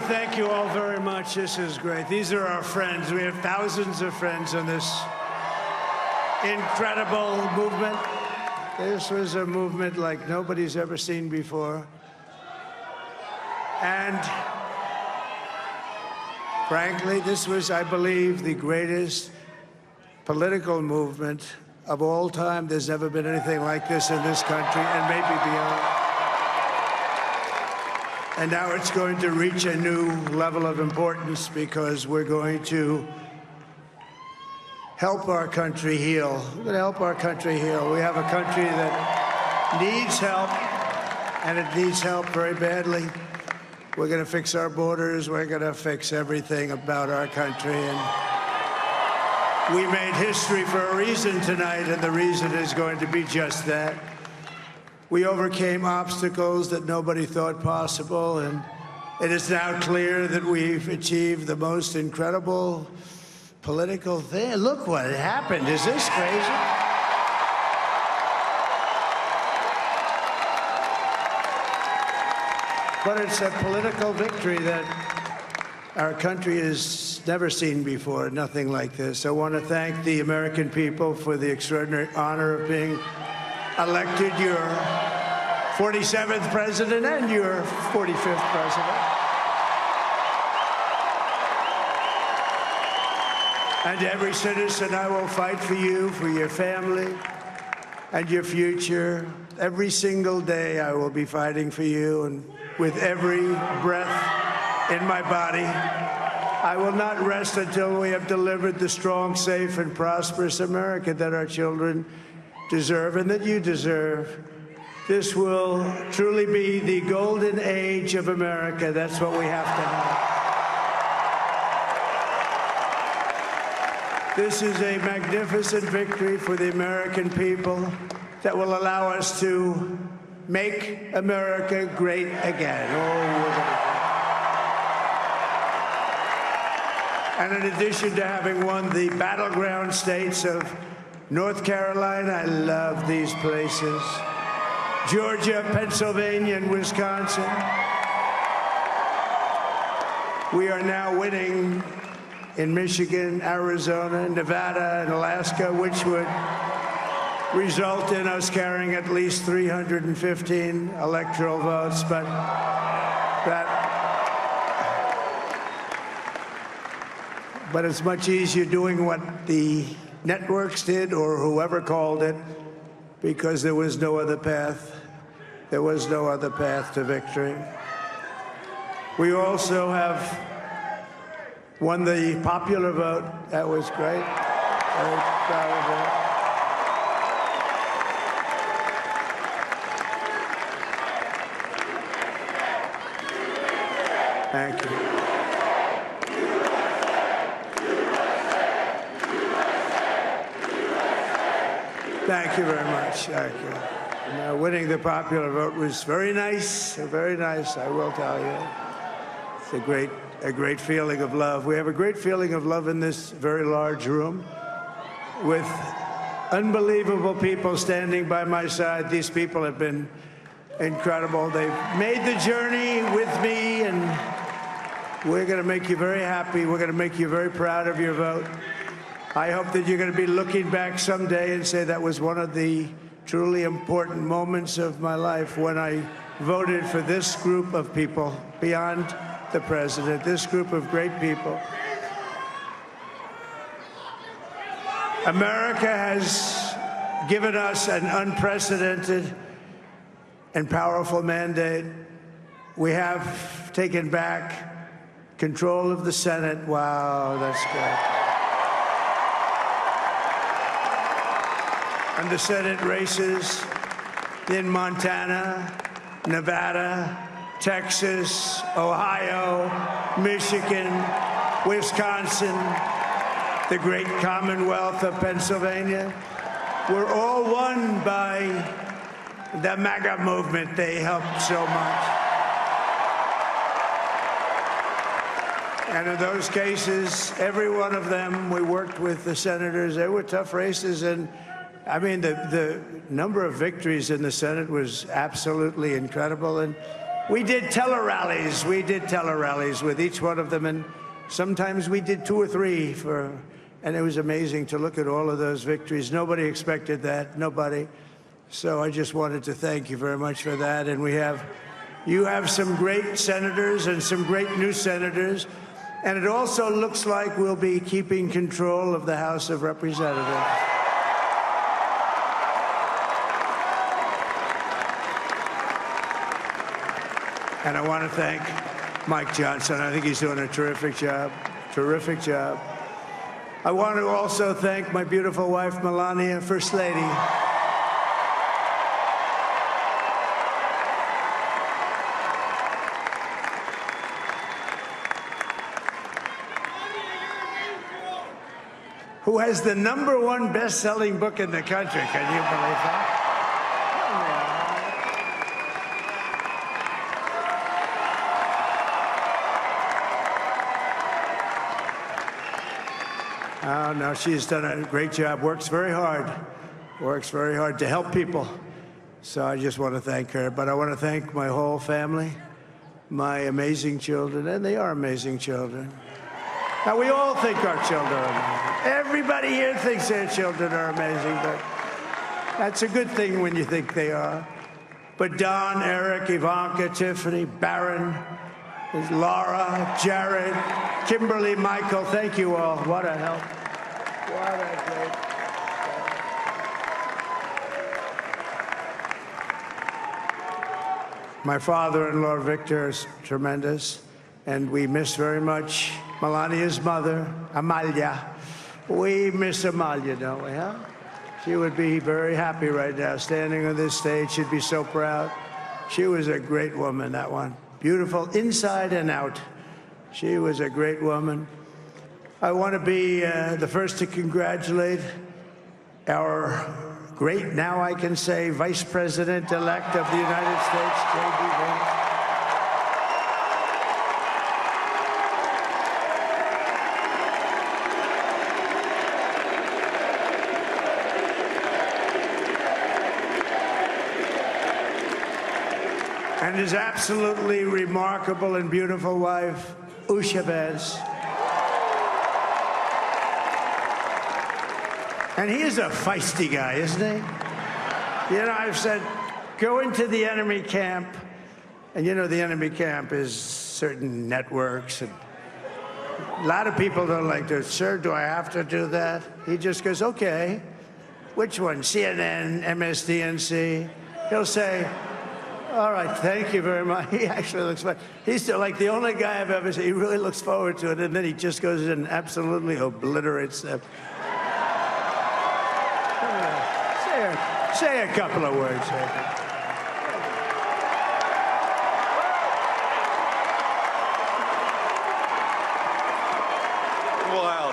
thank you all very much. This is great. These are our friends. We have thousands of friends on this incredible movement. This was a movement like nobody's ever seen before. And frankly, this was, I believe, the greatest political movement of all time. There's never been anything like this in this country, and maybe beyond. And now it's going to reach a new level of importance because we're going to help our country heal. We're going to help our country heal. We have a country that needs help, and it needs help very badly. We're going to fix our borders. We're going to fix everything about our country. And we made history for a reason tonight, and the reason is going to be just that. We overcame obstacles that nobody thought possible, and it is now clear that we've achieved the most incredible political thing. Look what happened. Is this crazy? But it's a political victory that our country has never seen before, nothing like this. I want to thank the American people for the extraordinary honor of being elected your 47th president and your 45th president. And every citizen, I will fight for you, for your family, and your future. Every single day, I will be fighting for you, and with every breath in my body, I will not rest until we have delivered the strong, safe, and prosperous America that our children deserve and that you deserve. This will truly be the golden age of America. That's what we have to have. This is a magnificent victory for the American people that will allow us to make America great again. And in addition to having won the battleground states of North Carolina, I love these places, Georgia, Pennsylvania, and Wisconsin, we are now winning in Michigan, Arizona, Nevada, and Alaska, which would result in us carrying at least 315 electoral votes. But it's much easier doing what the networks did or whoever called it, because there was no other path. There was no other path to victory. We also have won the popular vote. That was great. Very proud of that. Thank you. Thank you very much. Thank you. And, winning the popular vote was very nice, I will tell you. It's a great feeling of love. We have a great feeling of love in this very large room with unbelievable people standing by my side. These people have been incredible. They've made the journey with me, and we're going to make you very happy. We're going to make you very proud of your vote. I hope that you're going to be looking back someday and say that was one of the truly important moments of my life when I voted for this group of people beyond the president, this group of great people. America has given us an unprecedented and powerful mandate. We have taken back control of the Senate. Wow, that's good. And the Senate races in Montana, Nevada, Texas, Ohio, Michigan, Wisconsin, the great Commonwealth of Pennsylvania, were all won by the MAGA movement. They helped so much. And in those cases, every one of them, we worked with the senators. They were tough races, and I mean, the number of victories in the Senate was absolutely incredible. And We did tele-rallies. We did tele-rallies with each one of them, and sometimes we did 2 or 3 and it was amazing to look at all of those victories. Nobody expected that, nobody. So I just wanted to thank you very much for that. And you have some great senators and some great new senators. And it also looks like we'll be keeping control of the House of Representatives. And I want to thank Mike Johnson. I think he's doing a terrific job. Terrific job. I want to also thank my beautiful wife, Melania, First Lady. Who has the #1 best-selling book in the country. Can you believe that? Oh, no, she's done a great job, works very hard to help people. So I just want to thank her. But I want to thank my whole family, my amazing children, and they are amazing children. Now, we all think our children are amazing. Everybody here thinks their children are amazing, but that's a good thing when you think they are. But Don, Eric, Ivanka, Tiffany, Barron, Laura, Jared, Kimberly, Michael, thank you all. What a help. What a great help. My father-in-law, Victor, is tremendous, and we miss very much Melania's mother, Amalia. We miss Amalia, don't we, huh? She would be very happy right now, standing on this stage. She'd be so proud. She was a great woman, that one. Beautiful inside and out. She was a great woman. I want to be the first to congratulate our great, now I can say, Vice President-elect of the United States, J.D. Vance. And his absolutely remarkable and beautiful wife, Usha Vance. And he is a feisty guy, isn't he? You know, I've said, go into the enemy camp, and you know the enemy camp is certain networks, and a lot of people don't like to, sir, do I have to do that? He just goes, okay, which one, CNN, MSDNC? He'll say, all right, thank you very much. He actually looks fine. He's like the only guy I've ever seen. He really looks forward to it, and then he just goes in and absolutely obliterates them. Say a couple of words. Wow.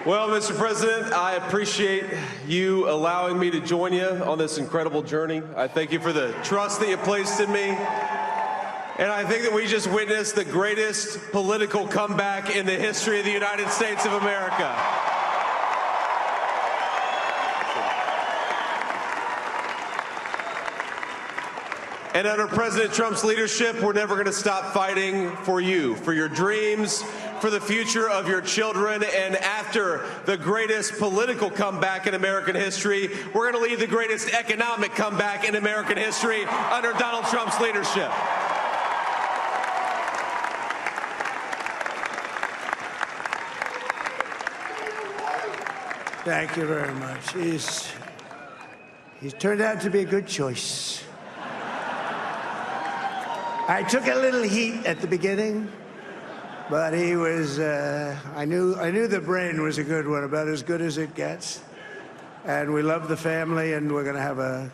Well, Mr. President, I appreciate you allowing me to join you on this incredible journey. I thank you for the trust that you placed in me. And I think that we just witnessed the greatest political comeback in the history of the United States of America. And under President Trump's leadership, we're never going to stop fighting for you, for your dreams, for the future of your children. And after the greatest political comeback in American history, we're going to lead the greatest economic comeback in American history under Donald Trump's leadership. Thank you very much. He's turned out to be a good choice. I took a little heat at the beginning, but he was, I knew the brain was a good one, about as good as it gets. And we love the family, and we're going to have a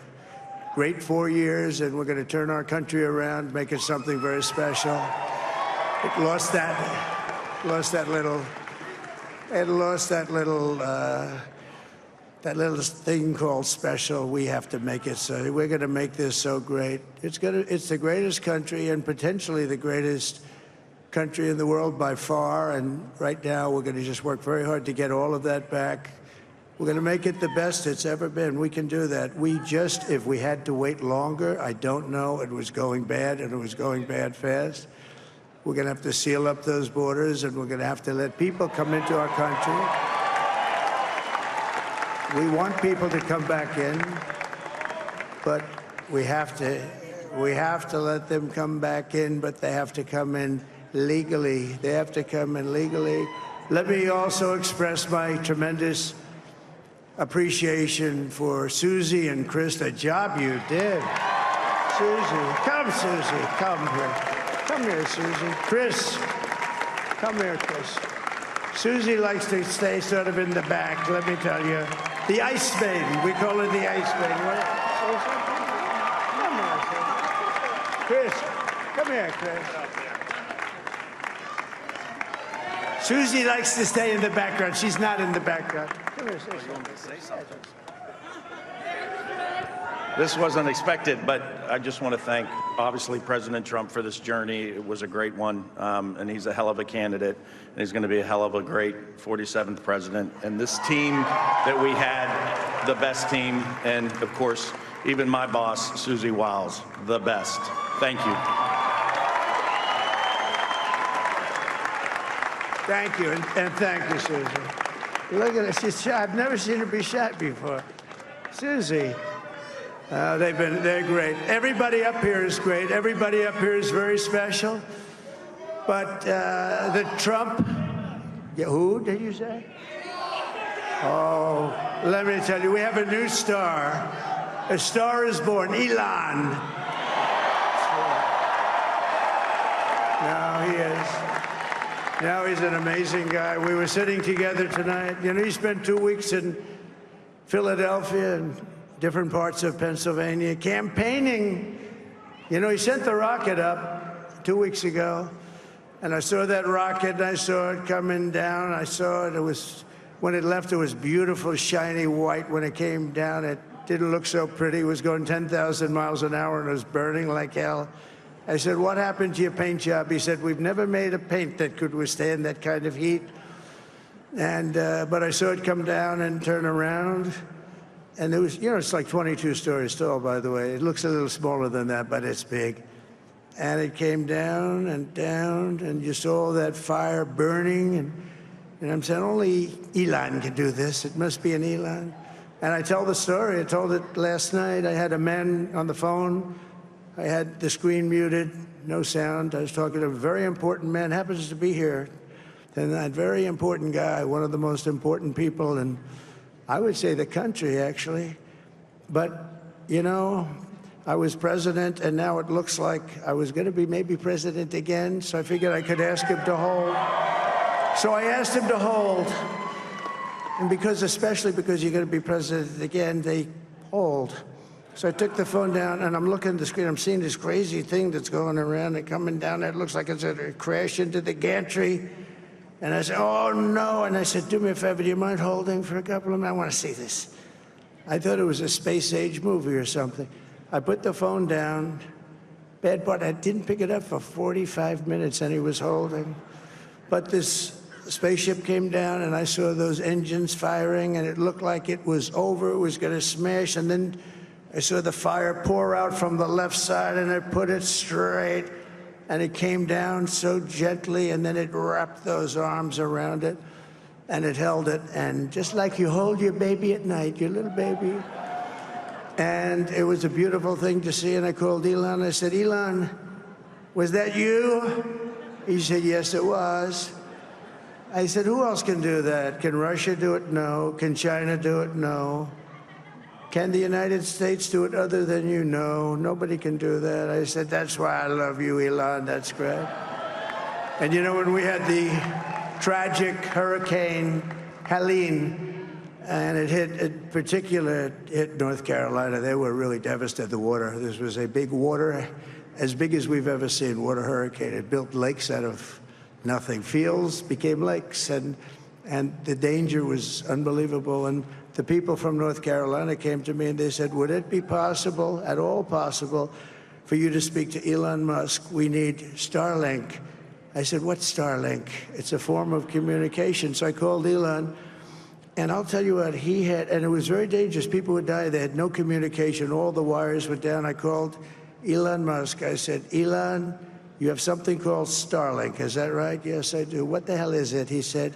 great 4 years, and we're going to turn our country around, make it something very special. It lost that little thing called special. We have to make it so. We're going to make this so great. It's the greatest country and potentially the greatest country in the world by far. And right now, we're going to just work very hard to get all of that back. We're going to make it the best it's ever been. We can do that. If we had to wait longer, I don't know. It was going bad, and it was going bad fast. We're going to have to seal up those borders, and we're going to have to let people come into our country. We want people to come back in, but we have to let them come back in, but they have to come in legally. They have to come in legally. Let me also express my tremendous appreciation for Susie and Chris, the job you did. Susie, come here. Come here, Susie. Chris, come here, Chris. Susie likes to stay sort of in the back, let me tell you. The Ice Maiden, we call her the Ice Maiden. Come here, Chris. Come here, Chris. Susie likes to stay in the background. She's not in the background. Come here, say something. This wasn't expected, but I just want to thank, obviously, President Trump for this journey. It was a great one, and he's a hell of a candidate, and he's going to be a hell of a great 47th president. And this team that we had, the best team, and, of course, even my boss, Susie Wiles, the best. Thank you. Thank you, and thank you, Susie. Look at her. She's shy. I've never seen her be shy before. Susie. They're great. Everybody up here is great. Everybody up here is very special. But the Trump, who did you say? Oh, let me tell you, we have a new star. A star is born, Elon. Now he is. Now he's an amazing guy. We were sitting together tonight. You know, he spent 2 weeks in Philadelphia and different parts of Pennsylvania, campaigning. You know, he sent the rocket up 2 weeks ago, and I saw that rocket, and I saw it coming down. I saw it. It was, when it left, it was beautiful, shiny white. When it came down, it didn't look so pretty. It was going 10,000 miles an hour, and it was burning like hell. I said, what happened to your paint job? He said, we've never made a paint that could withstand that kind of heat. And, but I saw it come down and turn around. And it was, you know, it's like 22 stories tall, by the way. It looks a little smaller than that, but it's big. And it came down, and you saw all that fire burning. And I'm saying, only Elon can do this. It must be an Elon. And I tell the story. I told it last night. I had a man on the phone. I had the screen muted, no sound. I was talking to a very important man, happens to be here. And that very important guy, one of the most important people in, I would say, the country, actually. But, you know, I was president, and now it looks like I was going to be maybe president again, so I figured I could ask him to hold. So I asked him to hold. And especially because you're going to be president again, they hold. So I took the phone down, and I'm looking at the screen. I'm seeing this crazy thing that's going around and coming down there. It looks like it's going to crash into the gantry. And I said, oh, no. And I said, do me a favor, do you mind holding for a couple of minutes? I want to see this. I thought it was a space-age movie or something. I put the phone down. Bad part, I didn't pick it up for 45 minutes, and he was holding. But this spaceship came down, and I saw those engines firing, and it looked like it was over. It was going to smash. And then I saw the fire pour out from the left side, and I put it straight. And it came down so gently, and then it wrapped those arms around it, and it held it. And just like you hold your baby at night, your little baby. And it was a beautiful thing to see. And I called Elon. I said, Elon, was that you? He said, yes, it was. I said, who else can do that? Can Russia do it? No. Can China do it? No. Can the United States do it other than you? No, nobody can do that. I said, that's why I love you, Elon. That's great. And you know, when we had the tragic Hurricane Helene, and it hit North Carolina, they were really devastated, the water. This was a big water, as big as we've ever seen, water hurricane. It built lakes out of nothing. Fields became lakes, and the danger was unbelievable. And the people from North Carolina came to me and they said, would it be possible, at all possible, for you to speak to Elon Musk? We need Starlink. I said, what's Starlink? It's a form of communication. So I called Elon. And I'll tell you what, he had, and it was very dangerous. People would die. They had no communication. All the wires were down. I called Elon Musk. I said, Elon, you have something called Starlink. Is that right? Yes, I do. What the hell is it? He said,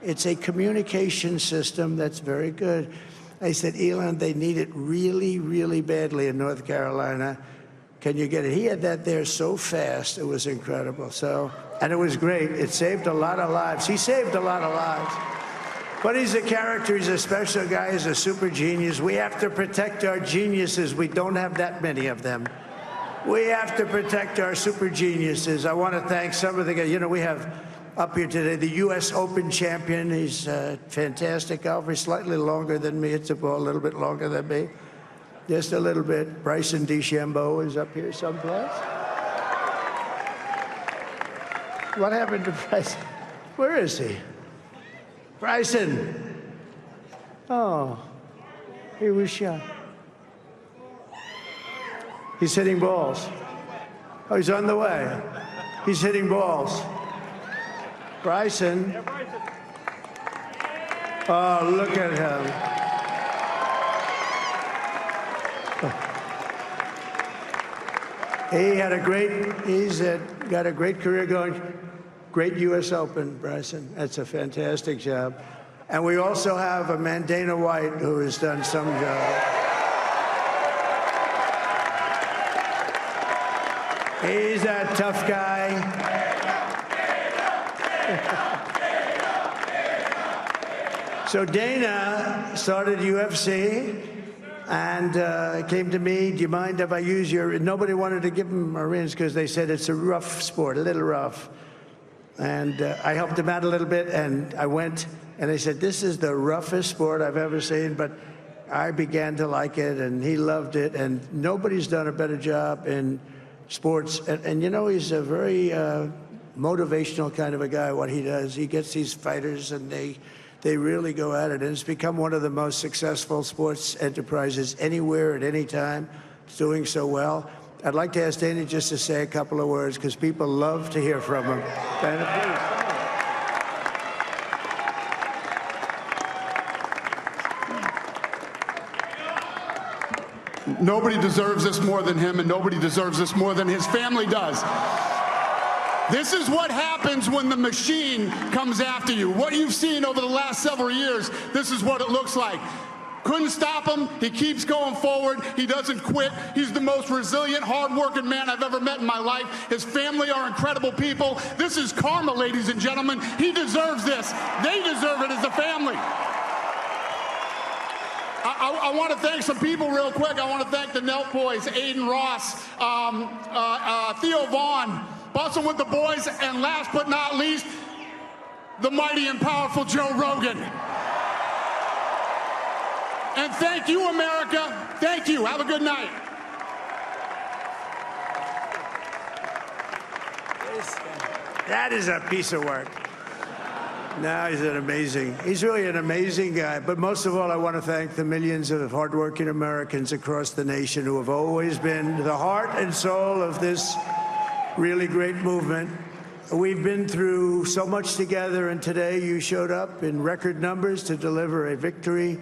it's a communication system that's very good. I said, Elon, they need it really, really badly in North Carolina. Can you get it? He had that there so fast. It was incredible. So, and it was great. It saved a lot of lives. He saved a lot of lives. But he's a character. He's a special guy. He's a super genius. We have to protect our geniuses. We don't have that many of them. We have to protect our super geniuses. I want to thank some of the guys. You know, we have up here today the U.S. Open champion. He's a fantastic golfer. He's slightly longer than me. It's a little bit longer than me. Just a little bit. Bryson DeChambeau is up here someplace. What happened to Bryson? Where is he? Bryson. Oh, he was shot. He's hitting balls. Oh, he's on the way. He's hitting balls. Bryson. Oh, look at him. He's got a great career going. Great U.S. Open, Bryson. That's a fantastic job. And we also have a man, Dana White, who has done some job. He's a tough guy. So Dana started UFC and came to me, do you mind if I use your... Nobody wanted to give him a rinse because they said it's a rough sport, a little rough. And I helped him out a little bit, and I went, and they said, this is the roughest sport I've ever seen, but I began to like it, and he loved it, and nobody's done a better job in sports. And you know, he's a very motivational kind of a guy, what he does. He gets these fighters, and they really go at it, and it's become one of the most successful sports enterprises anywhere at any time. It's doing so well. I'd like to ask Dana just to say a couple of words, because people love to hear from him. Dana, please. Nobody deserves this more than him, and nobody deserves this more than his family does. This is what happens when the machine comes after you. What you've seen over the last several years, this is what it looks like. Couldn't stop him. He keeps going forward. He doesn't quit. He's the most resilient, hard-working man I've ever met in my life. His family are incredible people. This is karma, ladies and gentlemen. He deserves this. They deserve it as a family. I want to thank some people real quick. I want to thank the Nelk boys, Aiden Ross, Theo Vaughn, busting with the boys, and last but not least, the mighty and powerful Joe Rogan. And thank you, America. Thank you. Have a good night. That is a piece of work. No, he's really an amazing guy. But most of all, I want to thank the millions of hardworking Americans across the nation who have always been the heart and soul of this really great movement. We've been through so much together, and today you showed up in record numbers to deliver a victory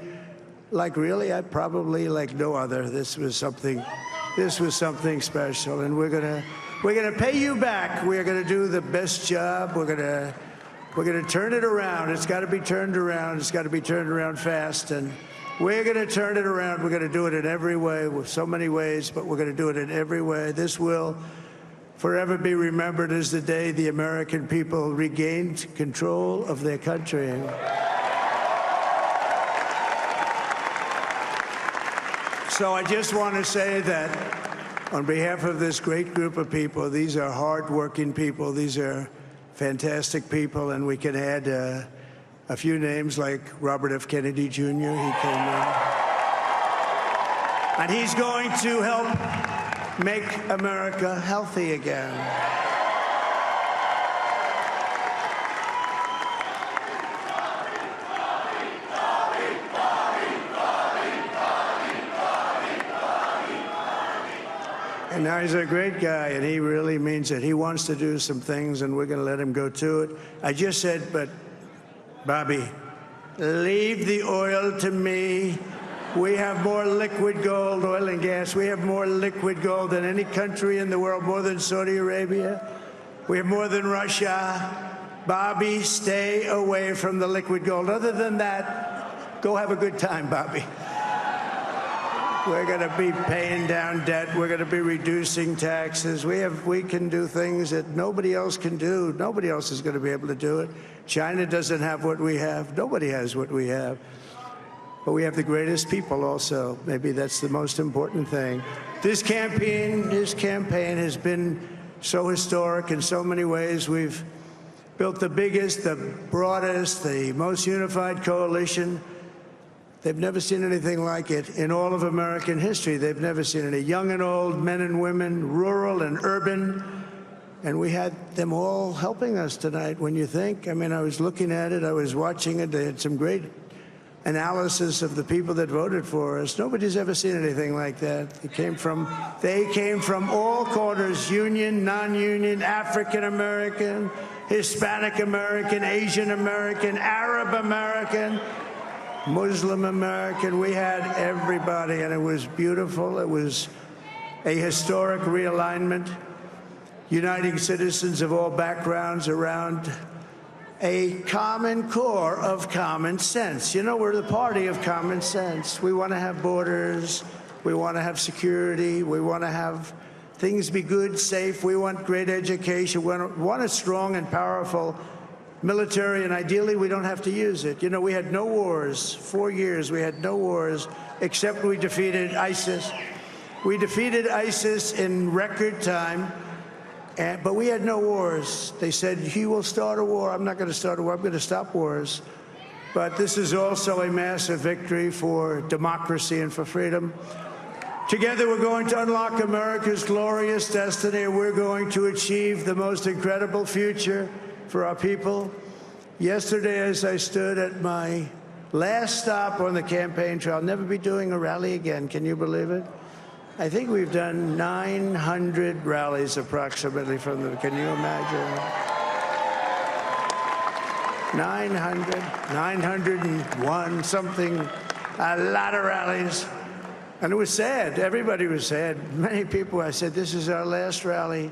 like really, probably like no other. This was something special, and we're gonna pay you back. We're gonna do the best job. We're gonna turn it around. It's got to be turned around. It's got to be turned around fast, and we're gonna turn it around. We're gonna do it in every way, with so many ways, but we're gonna do it in every way. This will forever be remembered as the day the American people regained control of their country. So I just want to say that on behalf of this great group of people, these are hard-working people. These are fantastic people, and we can add a few names like Robert F. Kennedy Jr. He came in. And he's going to help make America healthy again. And now he's a great guy, and he really means it. He wants to do some things, and we're going to let him go to it. I just said, but Bobby, Leave the oil to me. We have more liquid gold, oil and gas. We have more liquid gold than any country in the world, more than Saudi Arabia. We have more than Russia. Bobby, stay away from the liquid gold. Other than that, go have a good time, Bobby. We're going to be paying down debt. We're going to be reducing taxes. We can do things that nobody else can do. Nobody else is going to be able to do it. China doesn't have what we have. Nobody has what we have. But we have the greatest people also. Maybe that's the most important thing. This campaign has been so historic in so many ways. We've built the biggest, the broadest, the most unified coalition. They've never seen anything like it in all of American history. They've never seen it. Young and old, men and women, rural and urban. And we had them all helping us tonight. When you think, I mean, I was looking at it, I was watching it. They had some great analysis of the people that voted for us. Nobody's ever seen anything like that. They came from all corners, union, non-union, African American, Hispanic American, Asian American, Arab American, Muslim American. We had everybody, and it was beautiful. It was a historic realignment, uniting citizens of all backgrounds around a common core of common sense. You know, we're the party of common sense. We want to have borders. We want to have security. We want to have things be good, safe. We want great education. We want a strong and powerful military, and ideally we don't have to use it. You know, we had no wars. 4 years we had no wars, except we defeated ISIS. We defeated ISIS in record time, but we had no wars. They said, he will start a war. I'm not going to start a war. I'm going to stop wars. But this is also a massive victory for democracy and for freedom. Together, we're going to unlock America's glorious destiny, and we're going to achieve the most incredible future for our people. Yesterday, as I stood at my last stop on the campaign trail, I'll never be doing a rally again. Can you believe it? I think we've done 900 rallies approximately from them. Can you imagine? 901, something, a lot of rallies. And it was sad. Everybody was sad. Many people, I said, this is our last rally.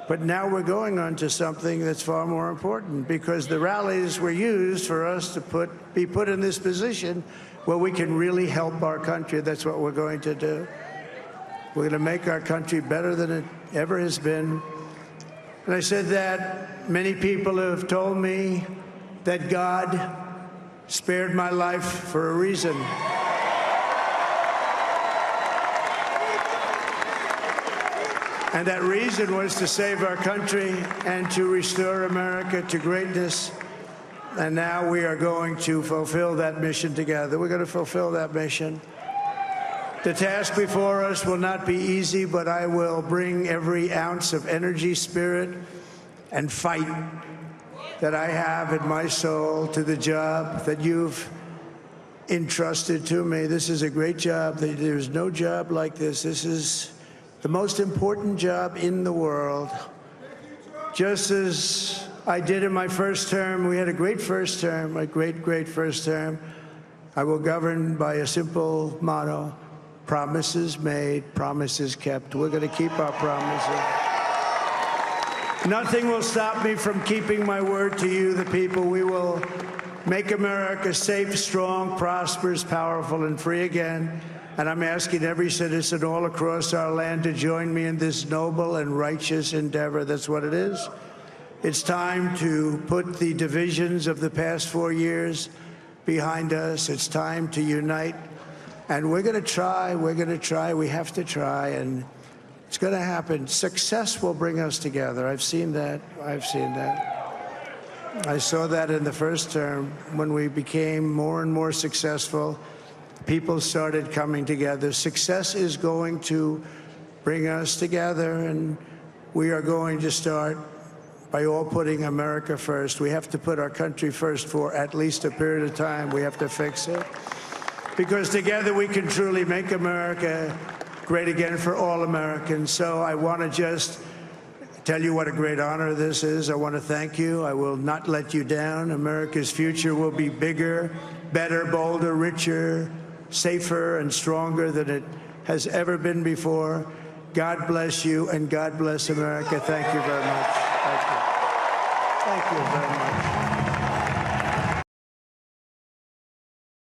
But now we're going on to something that's far more important, because the rallies were used for us to be put in this position where we can really help our country. That's what we're going to do. We're going to make our country better than it ever has been. And I said that many people have told me that God spared my life for a reason. And that reason was to save our country and to restore America to greatness. And now we are going to fulfill that mission together. We're going to fulfill that mission. The task before us will not be easy, but I will bring every ounce of energy, spirit, and fight that I have in my soul to the job that you've entrusted to me. This is a great job. There's no job like this. This is the most important job in the world. Just as I did in my first term, we had a great first term, a great first term. I will govern by a simple motto: promises made, promises kept. We're going to keep our promises. Nothing will stop me from keeping my word to you, the people. We will make America safe, strong, prosperous, powerful, and free again. And I'm asking every citizen all across our land to join me in this noble and righteous endeavor. That's what it is. It's time to put the divisions of the past 4 years behind us. It's time to unite. And we're going to try. We're going to try. We have to try. And it's going to happen. Success will bring us together. I've seen that. I've seen that. I saw that in the first term when we became more and more successful. People started coming together. Success is going to bring us together, and we are going to start by all putting America first. We have to put our country first for at least a period of time. We have to fix it, because together we can truly make America great again for all Americans. So I want to just tell you what a great honor this is. I want to thank you. I will not let you down. America's future will be bigger, better, bolder, richer, safer, and stronger than it has ever been before. God bless you, and God bless America. Thank you very much. Thank you. Thank you very much.